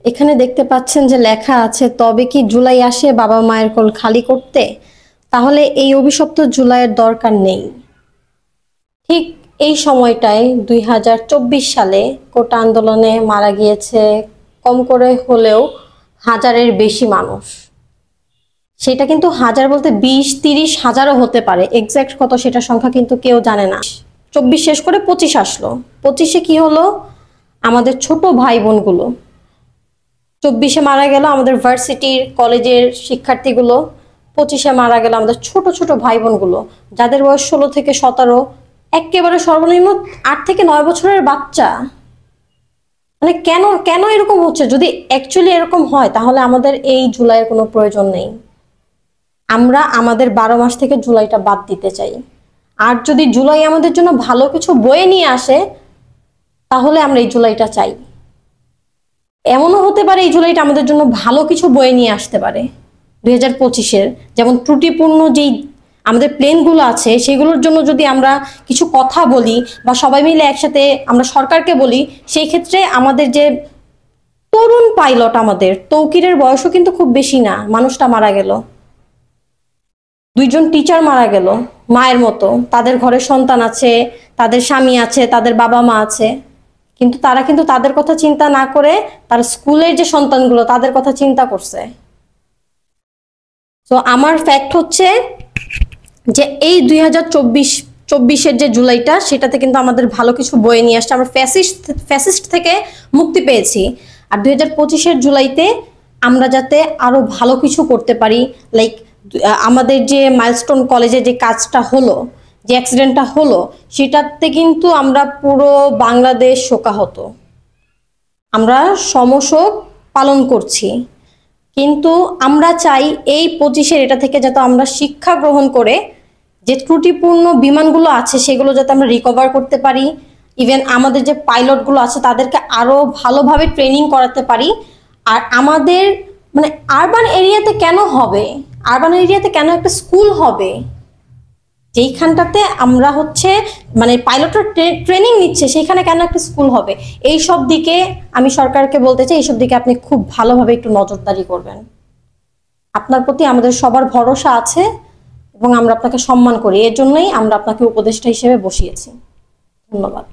এখানে দেখতে পাচ্ছেন যে লেখা আছে, তবে কি জুলাই আসে বাবা মায়ের কোল খালি করতে? তাহলে এই অভিশপ্ত জুলাইয়ের দরকার নেই। ঠিক এই সময়টায় 2024 সালে কোটা আন্দোলনে মারা গিয়েছে কম করে হলেও হাজারের বেশি মানুষ। সেটা কিন্তু হাজার বলতে 20-30 হাজারও হতে পারে, এক্সাক্ট কত সেটা সংখ্যা কিন্তু কেউ জানে না। 24 শেষ করে 25 আসলো। 25-এ কি হলো? আমাদের ছোট ভাই বোনগুলো 24-এ মারা গেল আমাদের ভার্সিটির কলেজের শিক্ষার্থীগুলো, 25-এ মারা গেল আমাদের ছোট ছোট ভাই বোনগুলো, যাদের বয়স 16 থেকে 17, একেবারে সর্বনিম্ন 8 থেকে 9 বছরের বাচ্চা। মানে কেন কেন এরকম হচ্ছে? যদি অ্যাকচুয়ালি এরকম হয় তাহলে আমাদের এই জুলাইয়ের কোনো প্রয়োজন নেই। আমরা আমাদের 12 মাস থেকে জুলাইটা বাদ দিতে চাই। আর যদি জুলাই আমাদের জন্য ভালো কিছু বয়ে নিয়ে আসে তাহলে আমরা এই জুলাইটা চাই। এমনও হতে পারে এই জুলাইটা আমাদের জন্য ভালো কিছু বয়ে নিয়ে আসতে পারে 2025-এর, যেমন ত্রুটিপূর্ণ যেই আমাদের প্লেনগুলো আছে সেগুলোর জন্য যদি আমরা কিছু কথা বলি বা সবাই মিলে একসাথে আমরা সরকারকে বলি, সেই ক্ষেত্রে আমাদের যে তরুণ পাইলট, আমাদের তৌকিরের বয়সও কিন্তু খুব বেশি না, মানুষটা মারা গেল। 2জন টিচার মারা গেল মায়ের মতো, তাদের ঘরে সন্তান আছে, তাদের স্বামী আছে, তাদের বাবা মা আছে, কিন্তু তারা কিন্তু তাদের কথা চিন্তা না করে তার স্কুলের যে সন্তানগুলো তাদের কথা চিন্তা করছে। তো আমার ফ্যাক্ট হচ্ছে যে এই 2024-এর যে জুলাইটা, সেটাতে কিন্তু আমাদের ভালো কিছু বয়ে নিয়ে আসছে, আমরা ফ্যাসিস্ট থেকে মুক্তি পেয়েছি। আর 2025-এর জুলাইতে আমরা যাতে আরো ভালো কিছু করতে পারি, লাইক আমাদের যে মাইলস্টোন কলেজে যে কাজটা হলো, যে অ্যাক্সিডেন্টটা হলো, সেটাতে কিন্তু আমরা পুরো বাংলাদেশ শোকাহত, আমরা সমশোক পালন করছি। কিন্তু আমরা চাই এই 25-এর এটা থেকে যাতে আমরা শিক্ষা গ্রহণ করে যে ত্রুটিপূর্ণ বিমানগুলো আছে সেগুলো যাতে আমরা রিকভার করতে পারি। ইভেন আমাদের যে পাইলটগুলো আছে তাদেরকে আরো ভালোভাবে ট্রেনিং করাতে পারি। আর আমাদের মানে আরবান এরিয়াতে কেন হবে, আরবান এরিয়াতে কেন একটা স্কুল হবে যেইখানটাতে আমরা হচ্ছে মানে পাইলটের ট্রেনিং নিচ্ছে, সেইখানে কেন একটা স্কুল হবে? এই সব দিকে আমি সরকারকে বলতে চাই, এইসব দিকে আপনি খুব ভালোভাবে একটু নজরদারি করবেন। আপনার প্রতি আমাদের সবার ভরসা আছে এবং আমরা আপনাকে সম্মান করি, এর জন্যই আমরা আপনাকে উপদেষ্টা হিসেবে বসিয়েছি। ধন্যবাদ।